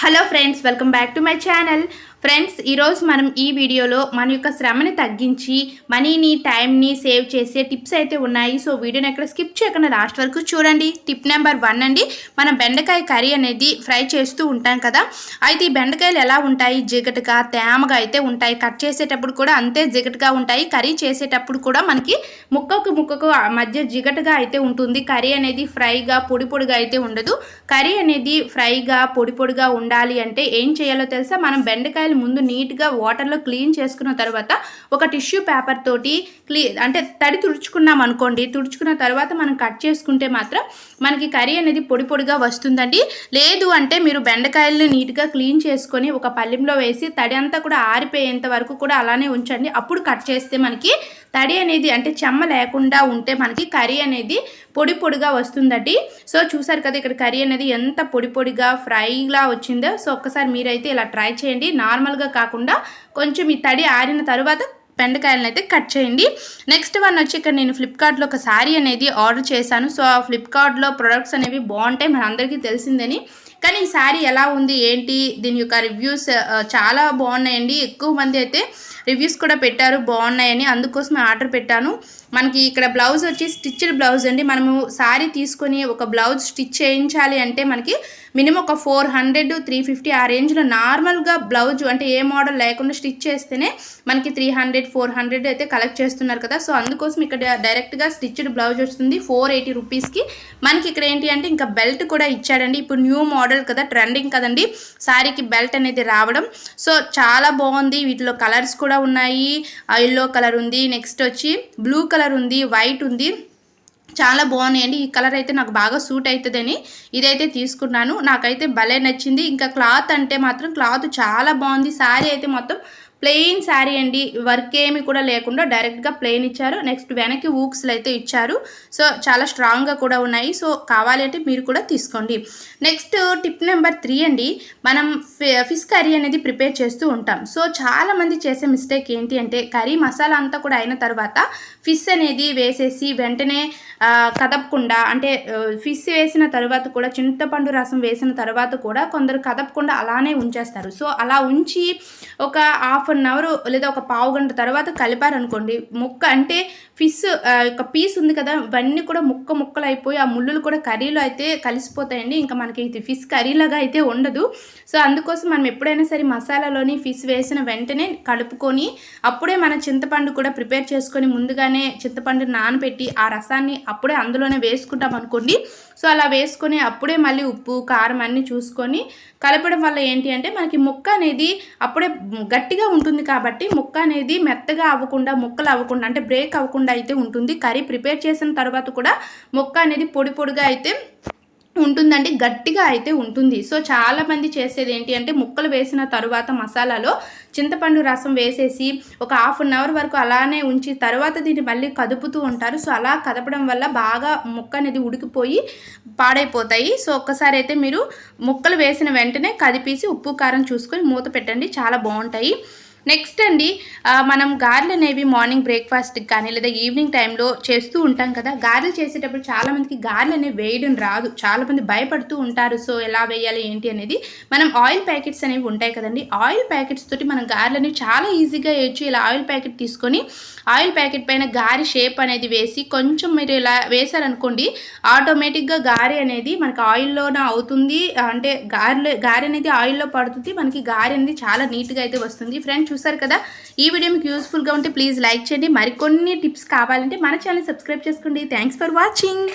Hello friends, welcome back to my channel. Friends, ఈరోజు మనం ఈ వీడియోలో మన యొక్క శ్రమని తగ్గించి మనీని టైంని సేవ్ చేసే టిప్స్ అయితే ఉన్నాయి. సో వీడియోని ఎక్కడ స్కిప్ చేయకుండా లాస్ట్ వరకు చూడండి. టిప్ నెంబర్ 1 అండి, మనం బెండకాయ కర్రీ అనేది ఫ్రై చేస్తూ ఉంటాం కదా. అయితే ఈ బెండకాయలు ఎలా ఉంటాయి? జిగటగా తేమగా అయితే ఉంటాయి. కట్ చేసేటప్పుడు కూడా అంతే జిగటగా ఉంటాయి. కర్రీ చేసేటప్పుడు కూడా మనకి ముక్కకు మధ్య జిగటగా అయితే ఉంటుంది. కర్రీ అనేది ఫ్రైగా పొడిగా అయితే ఉండదు. కర్రీ అనేది ఫ్రైగా పొడిగా ఉండాలి అంటే ఏం చేయాలో తెలుసా? మనం బెండకాయలు ముందు నీట్గా వాటర్లో క్లీన్ చేసుకున్న తర్వాత ఒక టిష్యూ పేపర్ తోటి అంటే తడి తుడుచుకున్నాం అనుకోండి. తుడుచుకున్న తర్వాత మనం కట్ చేసుకుంటే మాత్రం మనకి కర్రీ అనేది పొడిగా వస్తుందండి. లేదు అంటే మీరు బెండకాయలను నీట్గా క్లీన్ చేసుకొని ఒక పళ్ళెంలో వేసి తడి అంతా కూడా ఆరిపోయేంత వరకు కూడా అలానే ఉంచండి. అప్పుడు కట్ చేస్తే మనకి తడి అనేది అంటే చెమ్మ లేకుండా ఉంటే మనకి కర్రీ అనేది పొడిగా వస్తుందండి. సో చూసారు కదా, ఇక్కడ కర్రీ అనేది ఎంత పొడిగా ఫ్రైలా వచ్చిందో. సో ఒక్కసారి మీరైతే ఇలా ట్రై చేయండి. నార్మల్గా కాకుండా కొంచెం ఈ తడి ఆరిన తర్వాత బెండకాయలను అయితే కట్ చేయండి. నెక్స్ట్ వన్ వచ్చి ఇక్కడ నేను ఫ్లిప్కార్ట్లో ఒక శారీ అనేది ఆర్డర్ చేశాను. సో ఆ ఫ్లిప్కార్ట్లో ప్రొడక్ట్స్ అనేవి బాగుంటాయి, మనందరికీ తెలిసిందని. కానీ ఈ శారీ ఎలా ఉంది ఏంటి, దీని యొక్క రివ్యూస్ చాలా బాగున్నాయండి. ఎక్కువ మంది అయితే రివ్యూస్ కూడా పెట్టారు బాగున్నాయని, అందుకోసమే ఆర్డర్ పెట్టాను. మనకి ఇక్కడ బ్లౌజ్ వచ్చి స్టిచ్డ్ బ్లౌజ్ అండి. మనము శారీ తీసుకొని ఒక బ్లౌజ్ స్టిచ్ చేయించాలి అంటే మనకి మినిమం ఒక 400 350 ఆ రేంజ్లో నార్మల్గా బ్లౌజ్ అంటే ఏ మోడల్ లేకుండా స్టిచ్ చేస్తేనే మనకి 300 400 అయితే కలెక్ట్ చేస్తున్నారు కదా. సో అందుకోసం ఇక్కడ డైరెక్ట్గా స్టిచ్డ్ బ్లౌజ్ వస్తుంది 480 రూపీస్కి. మనకి ఇక్కడ ఏంటి అంటే ఇంకా బెల్ట్ కూడా ఇచ్చాడండి. ఇప్పుడు న్యూ మోడల్ కదా, ట్రెండింగ్ కదండి శారీకి బెల్ట్ అనేది రావడం. సో చాలా బాగుంది. వీటిలో కలర్స్ కూడా ఉన్నాయి. ఎల్లో కలర్ ఉంది, నెక్స్ట్ వచ్చి బ్లూ కలర్ ఉంది, వైట్ ఉంది. చాలా బాగున్నాయండి. ఈ కలర్ అయితే నాకు బాగా సూట్ అవుతుందని ఇదైతే తీసుకున్నాను. నాకైతే భలే నచ్చింది. ఇంకా క్లాత్ అంటే మాత్రం క్లాత్ చాలా బాగుంది. శారీ అయితే మొత్తం ప్లెయిన్ శారీ అండి, వర్క్ ఏమి కూడా లేకుండా డైరెక్ట్గా ప్లెయిన్ ఇచ్చారు. నెక్స్ట్ వెనక్కి ఊక్స్లు అయితే ఇచ్చారు. సో చాలా స్ట్రాంగ్గా కూడా ఉన్నాయి. సో కావాలి అంటే మీరు కూడా తీసుకోండి. నెక్స్ట్ టిప్ నెంబర్ 3 అండి, మనం ఫిష్ కర్రీ అనేది ప్రిపేర్ చేస్తూ ఉంటాం. సో చాలామంది చేసే మిస్టేక్ ఏంటి అంటే కర్రీ మసాలా అంతా కూడా అయిన తర్వాత ఫిష్ అనేది వేసేసి వెంటనే కదపకుండా, అంటే ఫిష్ వేసిన తర్వాత కూడా చింతపండు రసం వేసిన తర్వాత కూడా కొందరు కదపకుండా అలానే ఉంచేస్తారు. సో అలా ఉంచి ఒక ½ అన్ అవర్ లేదా ఒక పావు గంట తర్వాత కలిపారనుకోండి, ముక్క అంటే ఫిష్ ఒక పీస్ ఉంది కదా, ఇవన్నీ కూడా ముక్కలు అయిపోయి ఆ ముళ్ళులు కూడా కర్రీలో అయితే కలిసిపోతాయండి. ఇంకా మనకి ఇది ఫిష్ కర్రీలాగా అయితే ఉండదు. సో అందుకోసం మనం ఎప్పుడైనా సరే మసాలాలోని ఫిష్ వేసిన వెంటనే కలుపుకొని అప్పుడే మన చింతపండు కూడా ప్రిపేర్ చేసుకొని ముందుగానే చింతపండు నానబెట్టి ఆ రసాన్ని అప్పుడే అందులోనే వేసుకుంటాం అనుకోండి. సో అలా వేసుకొని అప్పుడే మళ్ళీ ఉప్పు కారం అన్నీ చూసుకొని కలపడం వల్ల ఏంటి అంటే మనకి ముక్క అనేది అప్పుడే గట్టిగా ఉంటుంది కాబట్టి ముక్క అనేది మెత్తగా అవ్వకుండా, ముక్కలు అవ్వకుండా అంటే బ్రేక్ అవ్వకుండా అయితే ఉంటుంది. కర్రీ ప్రిపేర్ చేసిన తర్వాత కూడా ముక్క అనేది పొడిగా అయితే ఉంటుందండి, గట్టిగా అయితే ఉంటుంది. సో చాలామంది చేసేది ఏంటి అంటే ముక్కలు వేసిన తరువాత మసాలాలో చింతపండు రసం వేసేసి ఒక ½ అన్ అవర్ వరకు అలానే ఉంచి తర్వాత దీన్ని మళ్ళీ కదుపుతూ ఉంటారు. సో అలా కదపడం వల్ల బాగా ముక్క అనేది ఉడికిపోయి పాడైపోతాయి. సో ఒక్కసారి అయితే మీరు ముక్కలు వేసిన వెంటనే కదిపేసి ఉప్పు కారం చూసుకొని మూత పెట్టండి, చాలా బాగుంటాయి. నెక్స్ట్ అండి, మనం గారెలు అనేవి మార్నింగ్ బ్రేక్ఫాస్ట్కి కానీ లేదా ఈవినింగ్ టైంలో చేస్తూ ఉంటాం కదా. గారెలు చేసేటప్పుడు చాలామందికి గారెలు అనేవి వేయడం రాదు, చాలామంది భయపడుతూ ఉంటారు. సో ఎలా వేయాలి ఏంటి అనేది మనం ఆయిల్ ప్యాకెట్స్ అనేవి ఉంటాయి కదండి, ఆయిల్ ప్యాకెట్స్ తోటి మనం గారెలు అనేవి చాలా ఈజీగా వేయచ్చు. ఇలా ఆయిల్ ప్యాకెట్ తీసుకొని ఆయిల్ ప్యాకెట్ పైన గారి షేప్ అనేది వేసి కొంచెం మీరు ఇలా వేశారనుకోండి, ఆటోమేటిక్గా గారె అనేది మనకి ఆయిల్లోనే అవుతుంది. అంటే గారె అనేది ఆయిల్లో పడుతుంది, మనకి గారె అనేది చాలా నీట్గా అయితే వస్తుంది. ఫ్రెండ్స్ చూసారు కదా, ఈ వీడియో మీకు యూస్ఫుల్గా ఉంటే ప్లీజ్ లైక్ చేయండి. మరికొన్ని టిప్స్ కావాలంటే మన ఛానల్ సబ్స్క్రైబ్ చేసుకోండి. Thanks for watching.